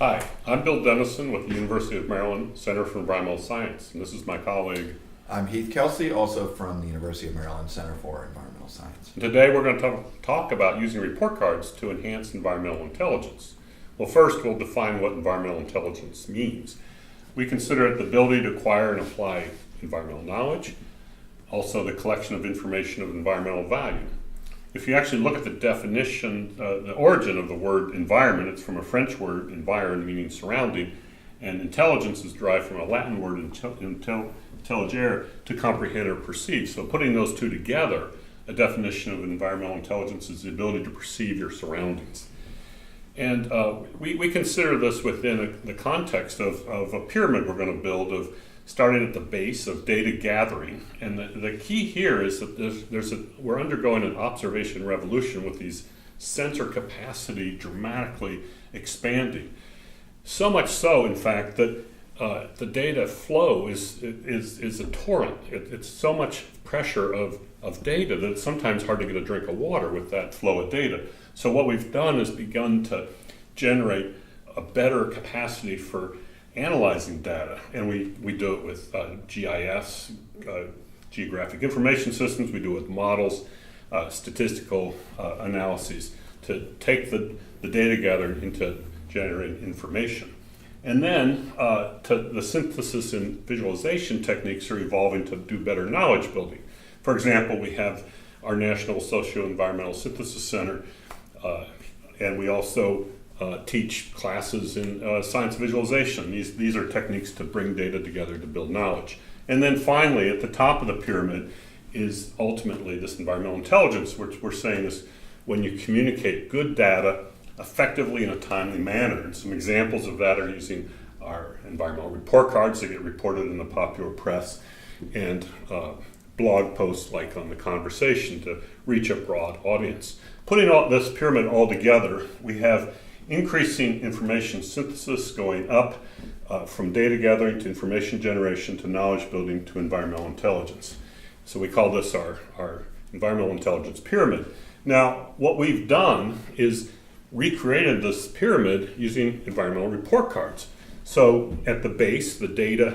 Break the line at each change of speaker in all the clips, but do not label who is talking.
Hi, I'm Bill Dennison with the University of Maryland Center for Environmental Science, and this is my colleague.
I'm Heath Kelsey, also from the University of Maryland Center for Environmental Science.
And today we're going to talk about using report cards to enhance environmental intelligence. Well, first we'll define what environmental intelligence means. We consider it the ability to acquire and apply environmental knowledge, also the collection of information of environmental value. If you actually look at the definition, the origin of the word environment, it's from a French word, environ, meaning surrounding, and intelligence is derived from a Latin word, intelligere, to comprehend or perceive. So putting those two together, a definition of environmental intelligence is the ability to perceive your surroundings. And we consider this within the context of a pyramid we're going to build of starting at the base of data gathering. And the key here is that we're undergoing an observation revolution with these sensor capacity dramatically expanding. So much so, in fact, that the data flow is a torrent. It's so much pressure of data that it's sometimes hard to get a drink of water with that flow of data. So what we've done is begun to generate a better capacity for analyzing data, and we do it with GIS, Geographic Information Systems. We do it with models, statistical analyses to take the data gathered into generating information. And then the synthesis and visualization techniques are evolving to do better knowledge building. For example, we have our National Socio-Environmental Synthesis Center, and we also teach classes in science visualization. These are techniques to bring data together to build knowledge. And then finally, at the top of the pyramid is ultimately this environmental intelligence, which we're saying is when you communicate good data effectively in a timely manner. And some examples of that are using our environmental report cards that get reported in the popular press and blog posts like on The Conversation to reach a broad audience. Putting all this pyramid all together, we have increasing information synthesis going up from data gathering to information generation to knowledge building to environmental intelligence. So we call this our environmental intelligence pyramid. Now, what we've done is recreated this pyramid using environmental report cards. So at the base, the data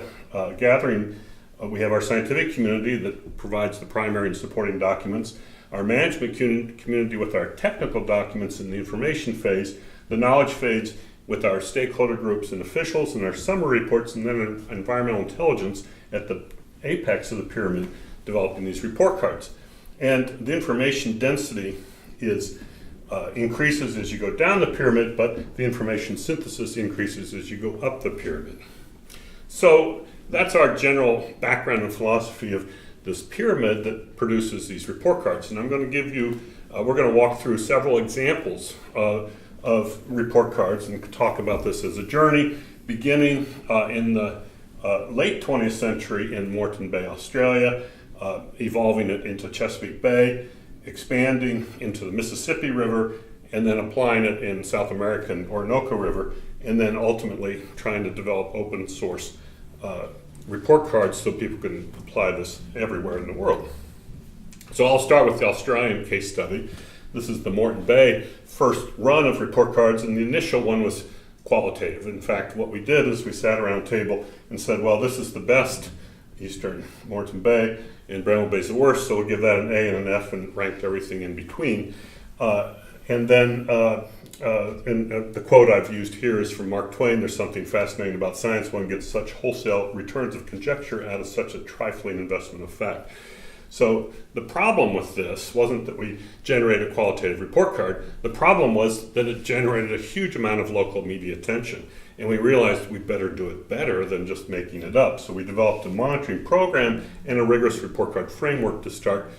gathering, we have our scientific community that provides the primary and supporting documents, our management community with our technical documents in the information phase, the knowledge phase with our stakeholder groups and officials and our summary reports, and then environmental intelligence at the apex of the pyramid developing these report cards. And the information density increases as you go down the pyramid, but the information synthesis increases as you go up the pyramid. So that's our general background and philosophy of this pyramid that produces these report cards. And I'm going to give you, we're going to walk through several examples of report cards and talk about this as a journey, beginning in the late 20th century in Moreton Bay, Australia, evolving it into Chesapeake Bay, expanding into the Mississippi River, and then applying it in South American Orinoco River, and then ultimately trying to develop open source report cards so people can apply this everywhere in the world. So I'll start with the Australian case study. This is the Moreton Bay first run of report cards, and the initial one was qualitative. In fact, what we did is we sat around a table and said, well, this is the best Eastern Moreton Bay, and Brambell Bay is the worst, so we'll give that an A and an F and ranked everything in between. And then the quote I've used here is from Mark Twain: there's something fascinating about science. One gets such wholesale returns of conjecture out of such a trifling investment of fact. So the problem with this wasn't that we generated a qualitative report card. The problem was that it generated a huge amount of local media attention. And we realized we better do it better than just making it up. So we developed a monitoring program and a rigorous report card framework to start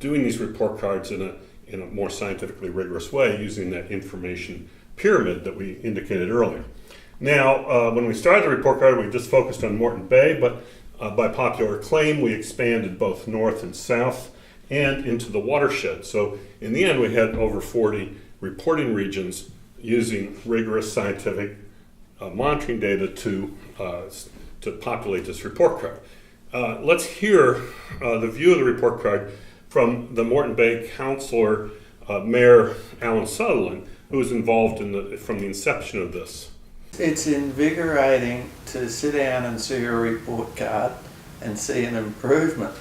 doing these report cards in a more scientifically rigorous way using that information pyramid that we indicated earlier. Now, when we started the report card, we just focused on Moreton Bay, but by popular acclaim, we expanded both north and south and into the watershed. So in the end, we had over 40 reporting regions using rigorous scientific monitoring data to populate this report card. Let's hear the view of the report card from the Moreton Bay Councilor, Mayor Alan Sutherland, who was involved from the inception of this.
It's invigorating to sit down and see a report card and see an improvement.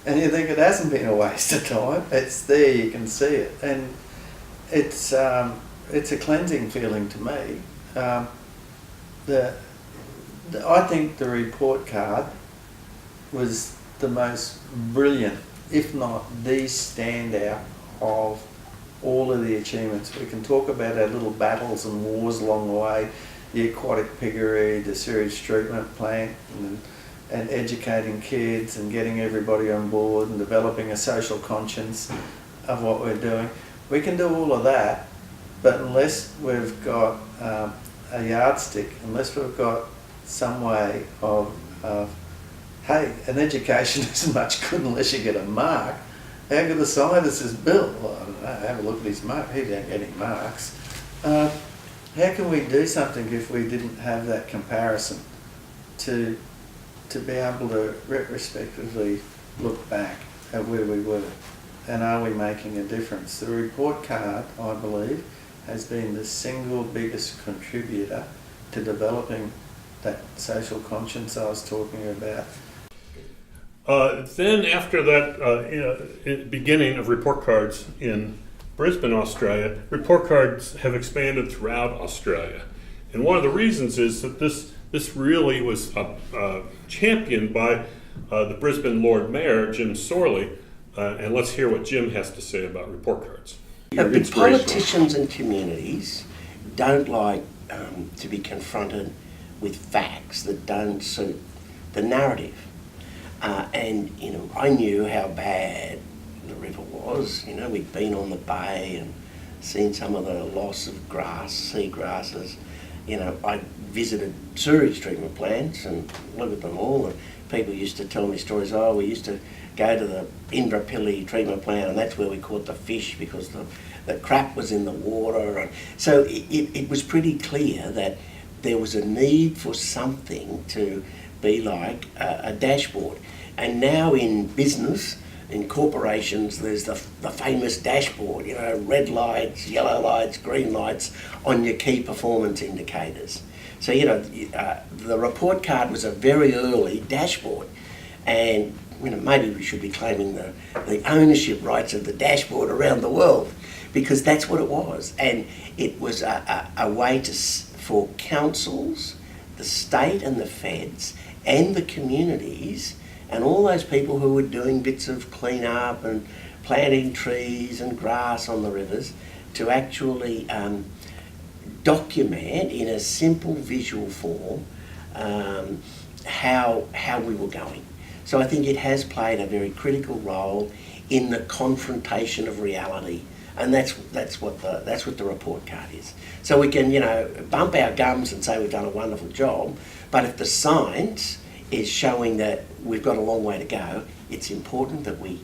And you think it hasn't been a waste of time. It's there, you can see it. And it's a cleansing feeling to me. I think the report card was the most brilliant, if not the standout of all of the achievements. We can talk about our little battles and wars along the way, the aquatic piggery, the sewage treatment plant, and educating kids and getting everybody on board and developing a social conscience of what we're doing. We can do all of that, but unless we've got a yardstick, unless we've got some way of hey, an education isn't much good unless you get a mark. How good a scientist is Bill? Well, I don't know, have a look at his mark. He don't get any marks. How can we do something if we didn't have that comparison to be able to retrospectively look back at where we were and are we making a difference? The report card, I believe, has been the single biggest contributor to developing that social conscience I was talking about.
Then after that beginning of report cards in Brisbane, Australia, report cards have expanded throughout Australia. And one of the reasons is that this really was championed by the Brisbane Lord Mayor, Jim Sorley. And let's hear what Jim has to say about report cards.
But politicians and communities don't like to be confronted with facts that don't suit the narrative. And, I knew how bad the river was. We'd been on the bay and seen some of the loss of grass, sea grasses. I visited sewage treatment plants and looked at them all. And people used to tell me stories, we used to go to the Inverpilli treatment plant and that's where we caught the fish because the crap was in the water. And so it was pretty clear that there was a need for something to be like a dashboard. And now in business, in corporations, there's the famous dashboard, red lights, yellow lights, green lights on your key performance indicators. So, the report card was a very early dashboard. And, maybe we should be claiming the ownership rights of the dashboard around the world because that's what it was. And it was a way for councils, the state and the feds and the communities and all those people who were doing bits of clean up and planting trees and grass on the rivers to actually document in a simple visual form how we were going. So I think it has played a very critical role in the confrontation of reality, and that's what the report card is. So we can bump our gums and say we've done a wonderful job, but if the science is showing that we've got a long way to go, it's important that we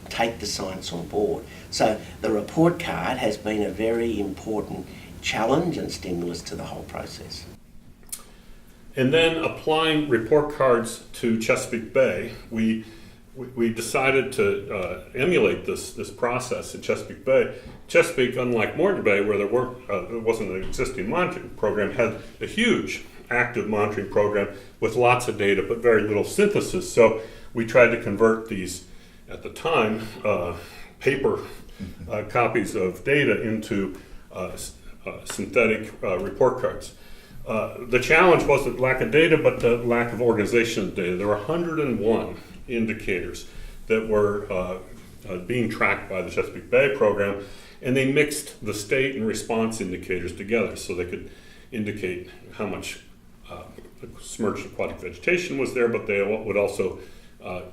take the science on board. So the report card has been a very important challenge and stimulus to the whole process.
And then applying report cards to Chesapeake Bay, we decided to emulate this process in Chesapeake Bay. Chesapeake, unlike Moreton Bay, where there wasn't an existing monitoring program, had a huge active monitoring program with lots of data but very little synthesis. So we tried to convert these, at the time, paper copies of data into synthetic report cards. The challenge wasn't lack of data, but the lack of organization of data. There were 101 indicators that were being tracked by the Chesapeake Bay program, and they mixed the state and response indicators together so they could indicate how much submerged aquatic vegetation was there, but they would also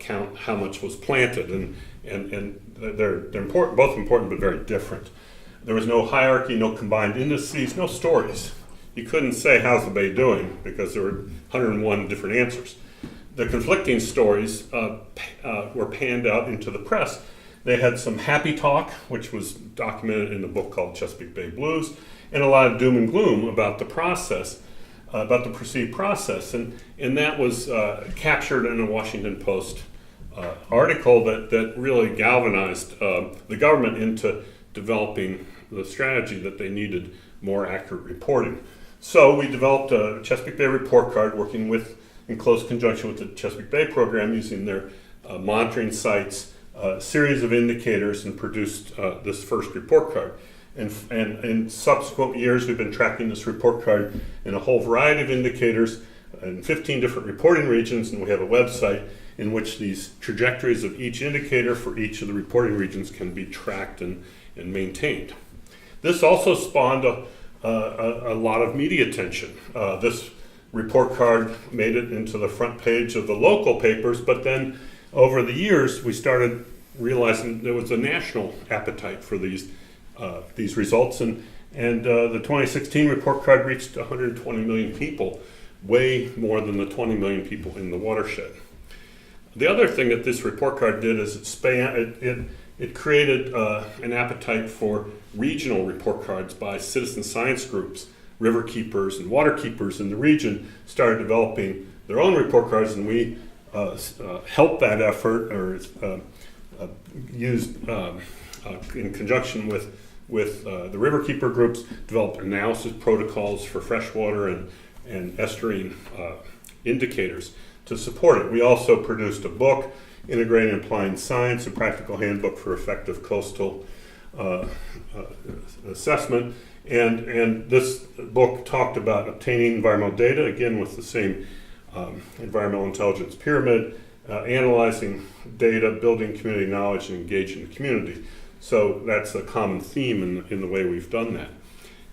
count how much was planted, and they're important, both important but very different. There was no hierarchy, no combined indices, no stories. You couldn't say, how's the bay doing? Because there were 101 different answers. The conflicting stories were panned out into the press. They had some happy talk, which was documented in a book called Chesapeake Bay Blues, and a lot of doom and gloom about the process, about the perceived process. And that was captured in a Washington Post article that really galvanized the government into developing the strategy that they needed more accurate reporting. So we developed a Chesapeake Bay report card working in close conjunction with the Chesapeake Bay program using their monitoring sites, a series of indicators, and produced this first report card. And in subsequent years, we've been tracking this report card in a whole variety of indicators in 15 different reporting regions, and we have a website in which these trajectories of each indicator for each of the reporting regions can be tracked and maintained. This also spawned a lot of media attention. This report card made it into the front page of the local papers, but then over the years, we started realizing there was a national appetite for these results, and the 2016 report card reached 120 million people, way more than the 20 million people in the watershed. The other thing that this report card did is it created an appetite for regional report cards by citizen science groups. River keepers and water keepers in the region started developing their own report cards, and we helped that effort, or used in conjunction with the river keeper groups, developed analysis protocols for freshwater and estuarine indicators to support it. We also produced a book, Integrating and Applying Science, a practical handbook for effective coastal assessment. And this book talked about obtaining environmental data, again with the same environmental intelligence pyramid, analyzing data, building community knowledge, and engaging the community. So that's a common theme in the way we've done that.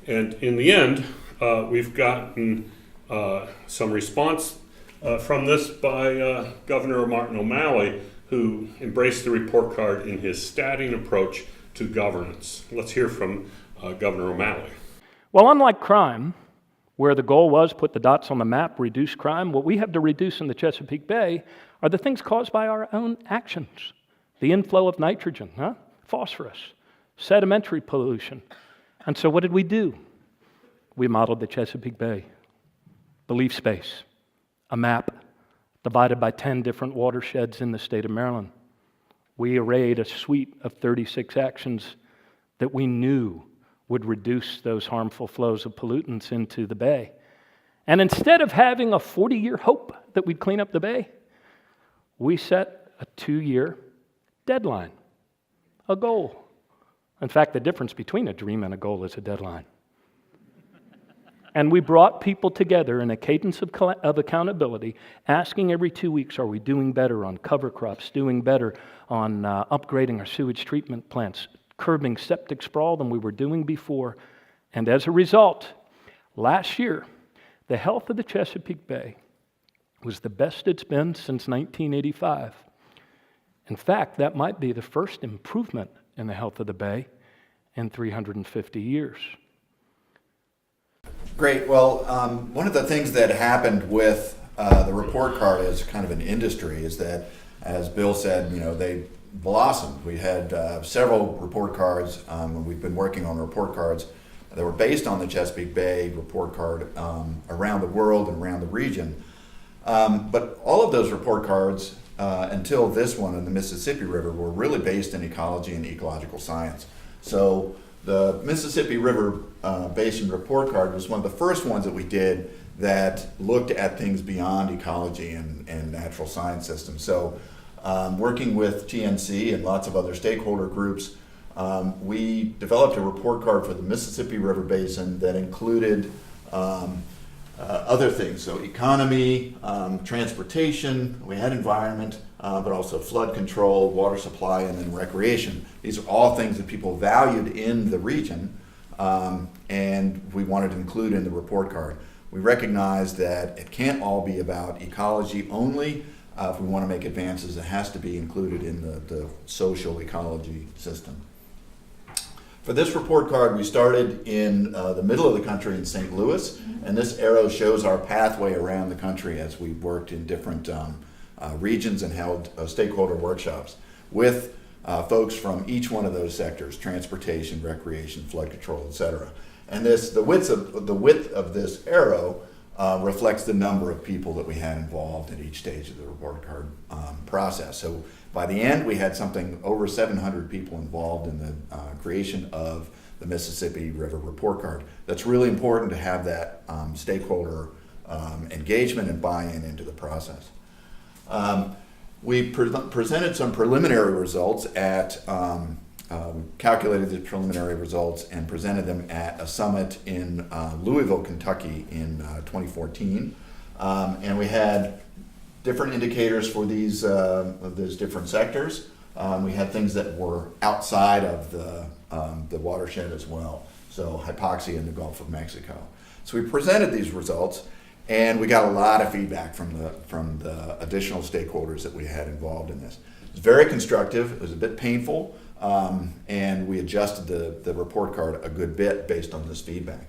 And in the end, we've gotten some response from this by Governor Martin O'Malley, who embraced the report card in his statting approach to governance. Let's hear from Governor O'Malley.
Well, unlike crime, where the goal was put the dots on the map, reduce crime, what we have to reduce in the Chesapeake Bay are the things caused by our own actions. The inflow of nitrogen, phosphorus, sedimentary pollution. And so what did we do? We modeled the Chesapeake Bay. Belief space, a map divided by 10 different watersheds in the state of Maryland. We arrayed a suite of 36 actions that we knew would reduce those harmful flows of pollutants into the bay. And instead of having a 40-year hope that we'd clean up the bay, we set a 2-year deadline, a goal. In fact, the difference between a dream and a goal is a deadline. And we brought people together in a cadence of accountability, asking every 2 weeks, are we doing better on cover crops, doing better on upgrading our sewage treatment plants, curbing septic sprawl than we were doing before. And as a result, last year, the health of the Chesapeake Bay was the best it's been since 1985. In fact, that might be the first improvement in the health of the bay in 350 years.
Great. Well, one of the things that happened with the report card as kind of an industry is that, as Bill said, they blossomed. We had several report cards, and we've been working on report cards that were based on the Chesapeake Bay report card around the world and around the region. But all of those report cards, until this one in the Mississippi River, were really based in ecology and ecological science. So the Mississippi River Basin report card was one of the first ones that we did that looked at things beyond ecology and natural science systems. So working with GNC and lots of other stakeholder groups, we developed a report card for the Mississippi River Basin that included other things. So economy, transportation, we had environment, but also flood control, water supply, and then recreation. These are all things that people valued in the region, and we wanted to include in the report card. We recognize that it can't all be about ecology only. If we want to make advances, it has to be included in the social ecology system. For this report card, we started in the middle of the country in St. Louis, and this arrow shows our pathway around the country as we worked in different regions and held stakeholder workshops with folks from each one of those sectors: transportation, recreation, flood control, etc. And the width of this arrow reflects the number of people that we had involved at each stage of the report card process. So by the end, we had something over 700 people involved in the creation of the Mississippi River Report Card. That's really important to have that stakeholder engagement and buy-in into the process. We presented some preliminary results at, calculated the preliminary results and presented them at a summit in Louisville, Kentucky in 2014. And we had different indicators for these different sectors. We had things that were outside of the watershed as well, so hypoxia in the Gulf of Mexico. So we presented these results, and we got a lot of feedback from the additional stakeholders that we had involved in this. It was very constructive. It was a bit painful, and we adjusted the report card a good bit based on this feedback.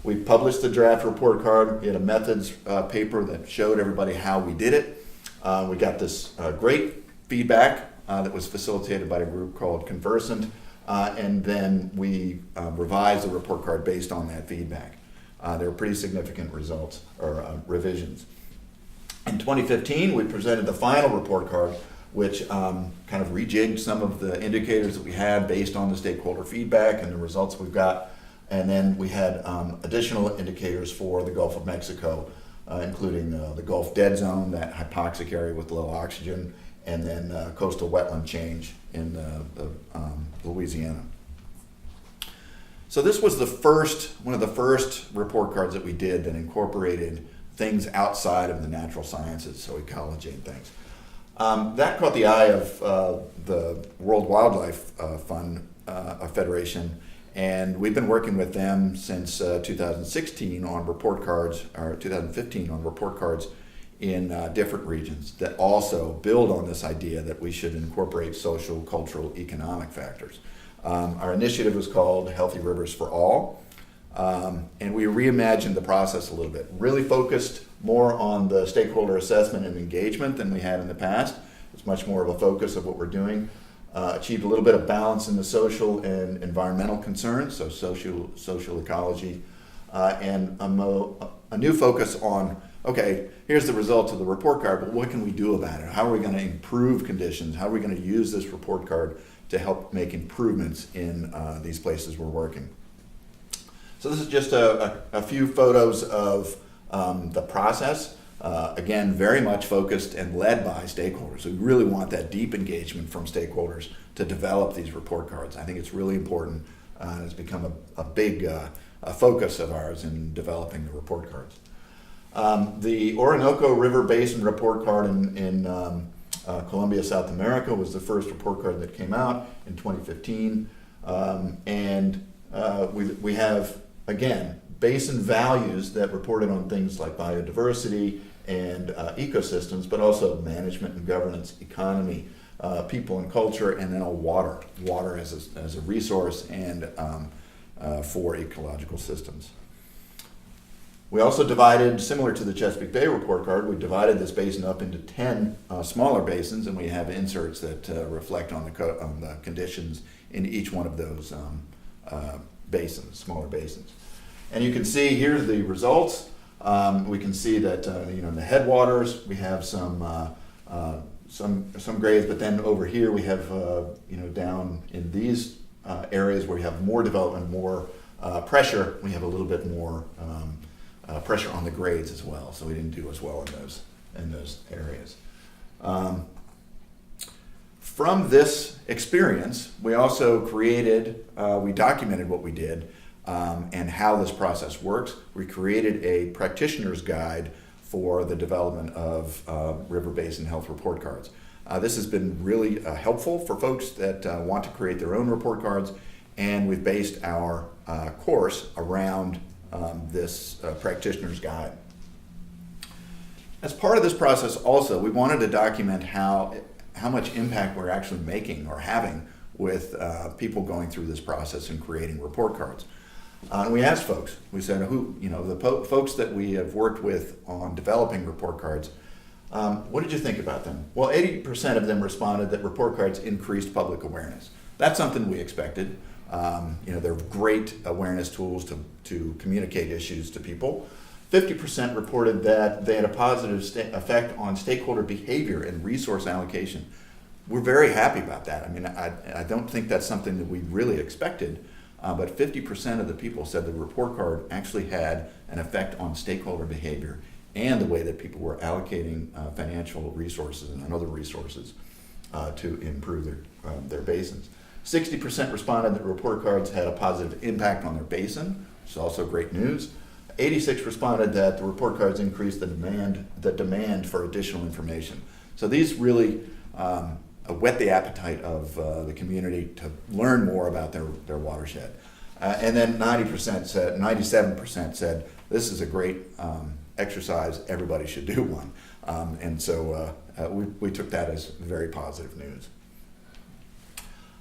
We published the draft report card. We had a methods paper that showed everybody how we did it. We got this great feedback that was facilitated by a group called Conversant, and then we revised the report card based on that feedback. There were pretty significant results or revisions. In 2015, we presented the final report card, which kind of rejigged some of the indicators that we had based on the stakeholder feedback and the results we've got. And then we had additional indicators for the Gulf of Mexico, including the Gulf Dead Zone, that hypoxic area with low oxygen, and then coastal wetland change in Louisiana. So this was one of the first report cards that we did that incorporated things outside of the natural sciences, so ecology and things. That caught the eye of the World Wildlife Fund Federation, and we've been working with them since 2016 on report cards, or 2015 on report cards in different regions that also build on this idea that we should incorporate social, cultural, economic factors. Our initiative was called Healthy Rivers for All, and we reimagined the process a little bit, really focused more on the stakeholder assessment and engagement than we had in the past. It's much more of a focus of what we're doing. Achieved a little bit of balance in the social and environmental concerns, so social ecology, and a new focus on, okay, here's the results of the report card, but what can we do about it? How are we going to improve conditions? How are we going to use this report card to help make improvements in these places we're working? So this is just a few photos of the process. Again, very much focused and led by stakeholders. We really want that deep engagement from stakeholders to develop these report cards. I think it's really important, and it's become a big focus of ours in developing the report cards. The Orinoco River Basin report card in Colombia, South America was the first report card that came out in 2015. We have, again, basin values that reported on things like biodiversity and ecosystems, but also management and governance, economy, people and culture, and then water as a resource and for ecological systems. We also divided, similar to the Chesapeake Bay report card, we divided this basin up into 10 smaller basins, and we have inserts that reflect on the conditions in each one of those basins, smaller basins. And you can see here the results. We can see that in the headwaters we have some grades, but then over here we have down in these areas where we have more development, more pressure. We have a little bit more pressure on the grades as well. So we didn't do as well in those areas. From this experience, we also we documented what we did. And how this process works. We created a practitioner's guide for the development of river basin health report cards. This has been really helpful for folks that want to create their own report cards, and we've based our course around this practitioner's guide. As part of this process also, we wanted to document how much impact we're actually making or having with people going through this process and creating report cards. And we asked folks, we said, folks that we have worked with on developing report cards, what did you think about them? Well, 80% of them responded that report cards increased public awareness. That's something we expected. They're great awareness tools to communicate issues to people. 50% reported that they had a positive effect on stakeholder behavior and resource allocation. We're very happy about that. I mean, I don't think that's something that we really expected. but 50% of the people said the report card actually had an effect on stakeholder behavior and the way that people were allocating financial resources and other resources to improve their basins. 60% responded that report cards had a positive impact on their basin, which is also great news. 86 responded that the report cards increased the demand for additional information. So these really whet the appetite of the community to learn more about their watershed. And then 97% said this is a great exercise. Everybody should do one. And so we took that as very positive news.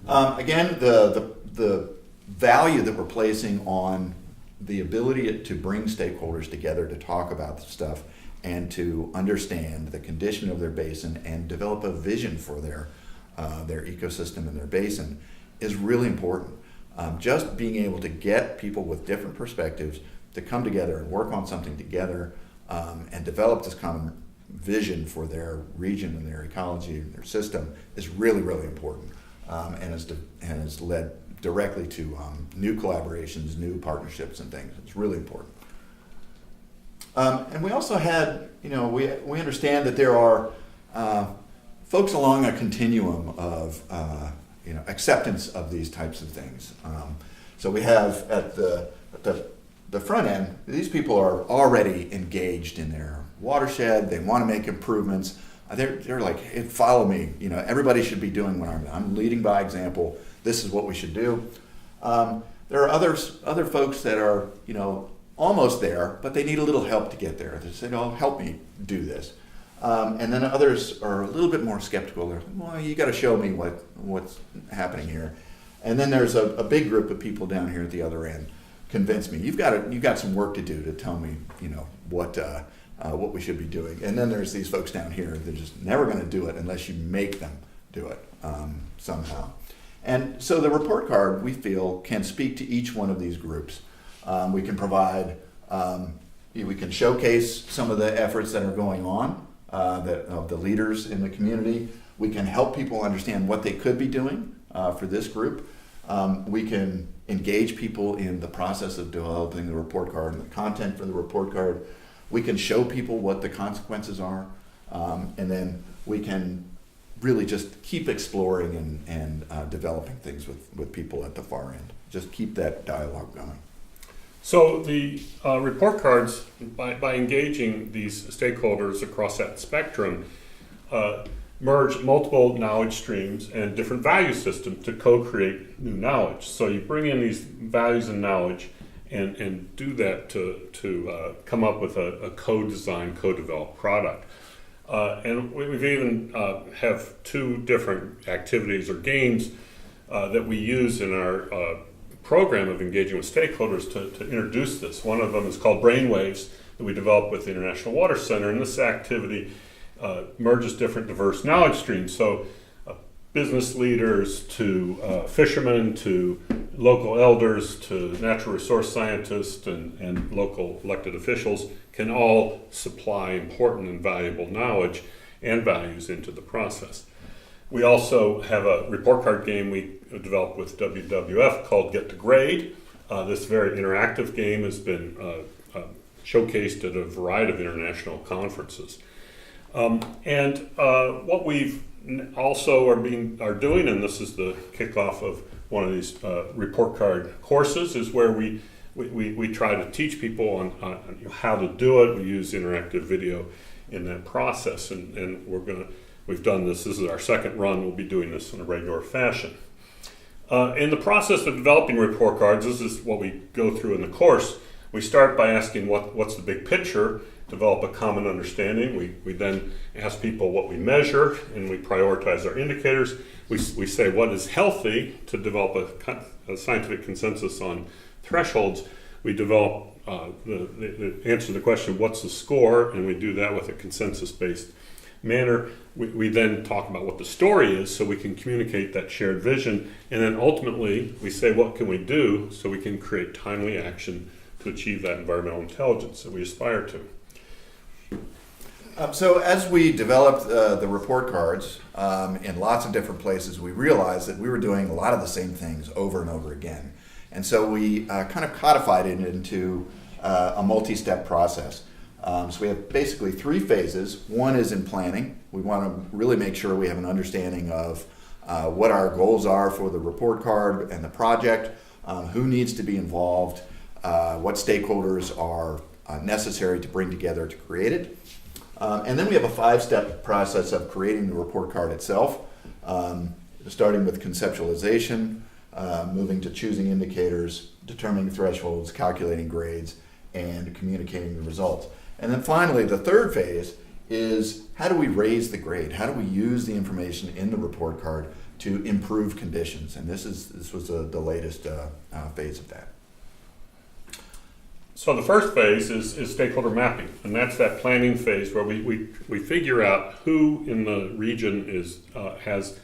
Again, the value that we're placing on the ability to bring stakeholders together to talk about the stuff and to understand the condition of their basin and develop a vision for their ecosystem and their basin is really important. Just being able to get people with different perspectives to come together and work on something together and develop this common vision for their region and their ecology and their system is really, really important, and has led directly to new collaborations, new partnerships and things. It's really important. And we also had, we understand that there are folks along a continuum of, acceptance of these types of things. So we have at the front end, these people are already engaged in their watershed. They want to make improvements. They're like, hey, follow me. Everybody should be doing what I'm leading by example. This is what we should do. There are other folks that are, almost there, but they need a little help to get there. They say, "Oh, help me do this." And then others are a little bit more skeptical. They're like, "Well, you got to show me what's happening here." And then there's a big group of people down here at the other end. Convince me. You've got some work to do to tell me, what we should be doing. And then there's these folks down here that are just never going to do it unless you make them do it somehow. And so the report card, we feel, can speak to each one of these groups. We can provide, we can showcase some of the efforts that are going on of the leaders in the community. We can help people understand what they could be doing for this group. We can engage people in the process of developing the report card and the content for the report card. We can show people what the consequences are, and then we can really just keep exploring and developing things with people at the far end. Just keep that dialogue going.
So the report cards, by engaging these stakeholders across that spectrum, merge multiple knowledge streams and different value systems to co-create new knowledge. So you bring in these values and knowledge and do that to come up with a co-designed, co-developed product. And we've even have two different activities or games that we use in our program of engaging with stakeholders to introduce this. One of them is called Brainwaves that we developed with the International Water Center, and this activity merges different diverse knowledge streams. So business leaders to fishermen to local elders to natural resource scientists and local elected officials can all supply important and valuable knowledge and values into the process. We also have a report card game we developed with WWF called Get to Grade. This very interactive game has been showcased at a variety of international conferences. And what we've also are doing, and this is the kickoff of one of these report card courses, is where we try to teach people on how to do it. We use interactive video in that process, and we've done this. This is our second run. We'll be doing this in a regular fashion. In the process of developing report cards, this is what we go through in the course. We start by asking what's the big picture, develop a common understanding. We then ask people what we measure, and we prioritize our indicators. We say what is healthy to develop a scientific consensus on thresholds. We develop the answer to the question, what's the score? And we do that with a consensus-based manner. We then talk about what the story is so we can communicate that shared vision. And then ultimately, we say, what can we do so we can create timely action to achieve that environmental intelligence that we aspire to.
So as we developed the report cards in lots of different places, we realized that we were doing a lot of the same things over and over again. And so we kind of codified it into a multi-step process. So we have basically 3 phases. One is in planning. We want to really make sure we have an understanding of what our goals are for the report card and the project, who needs to be involved, what stakeholders are necessary to bring together to create it. And then we have a 5-step process of creating the report card itself, starting with conceptualization, moving to choosing indicators, determining thresholds, calculating grades, and communicating the results. And then finally, the 3rd phase is how do we raise the grade? How do we use the information in the report card to improve conditions? And this was the latest phase of that.
So the first phase is stakeholder mapping, and that's that planning phase where we figure out who in the region has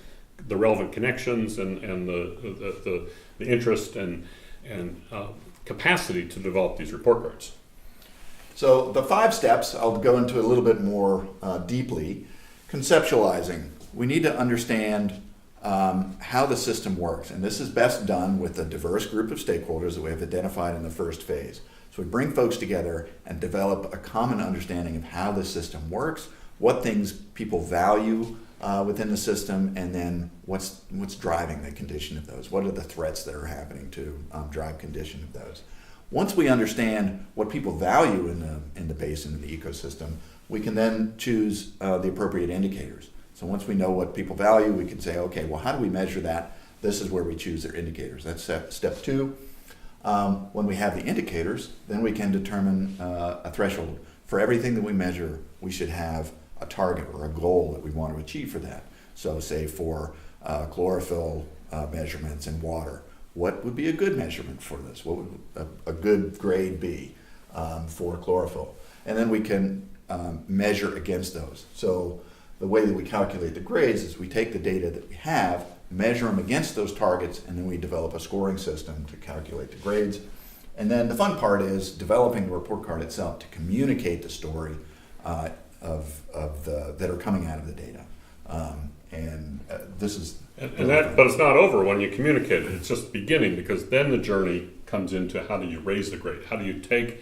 the relevant connections and the interest and capacity to develop these report cards.
So the 5 steps, I'll go into a little bit more deeply. Conceptualizing. We need to understand how the system works, and this is best done with a diverse group of stakeholders that we have identified in the first phase. So we bring folks together and develop a common understanding of how the system works, what things people value within the system, and then what's driving the condition of those. What are the threats that are happening to drive condition of those? Once we understand what people value in the basin, in the ecosystem, we can then choose the appropriate indicators. So once we know what people value, we can say, okay, well, how do we measure that? This is where we choose their indicators. That's step 2. When we have the indicators, then we can determine a threshold. For everything that we measure, we should have a target or a goal that we want to achieve for that. So say for chlorophyll measurements in water, what would be a good measurement for this? What would a good grade be for chlorophyll? And then we can measure against those. So the way that we calculate the grades is we take the data that we have, measure them against those targets, and then we develop a scoring system to calculate the grades. And then the fun part is developing the report card itself to communicate the story that are coming out of the data. This is...
But it's not over when you communicate it. It's just beginning, because then the journey comes into how do you raise the grade? How do you take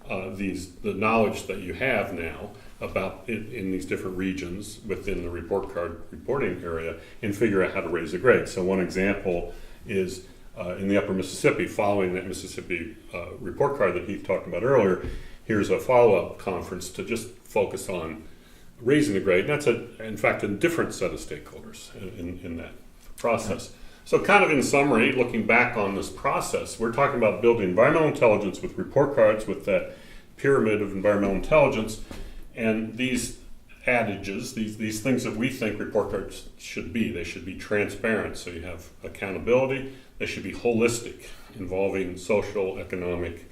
the knowledge that you have now about it in these different regions within the report card reporting area and figure out how to raise the grade? So one example is in the upper Mississippi, following that Mississippi report card that Heath talked about earlier, here's a follow-up conference to just focus on raising the grade. And that's, in fact, a different set of stakeholders in that process. So kind of in summary, looking back on this process, we're talking about building environmental intelligence with report cards, with that pyramid of environmental intelligence, and these adages, these things that we think report cards should be. They should be transparent, so you have accountability. They should be holistic, involving social, economic,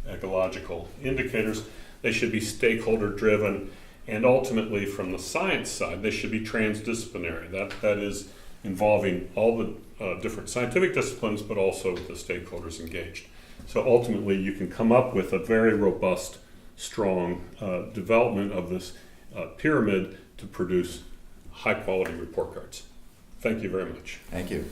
ecological indicators. They should be stakeholder driven, and ultimately from the science side, they should be transdisciplinary. That is involving all the different scientific disciplines, but also the stakeholders engaged. So ultimately you can come up with a very robust, strong development of this pyramid to produce high quality report cards. Thank you very much.
Thank you.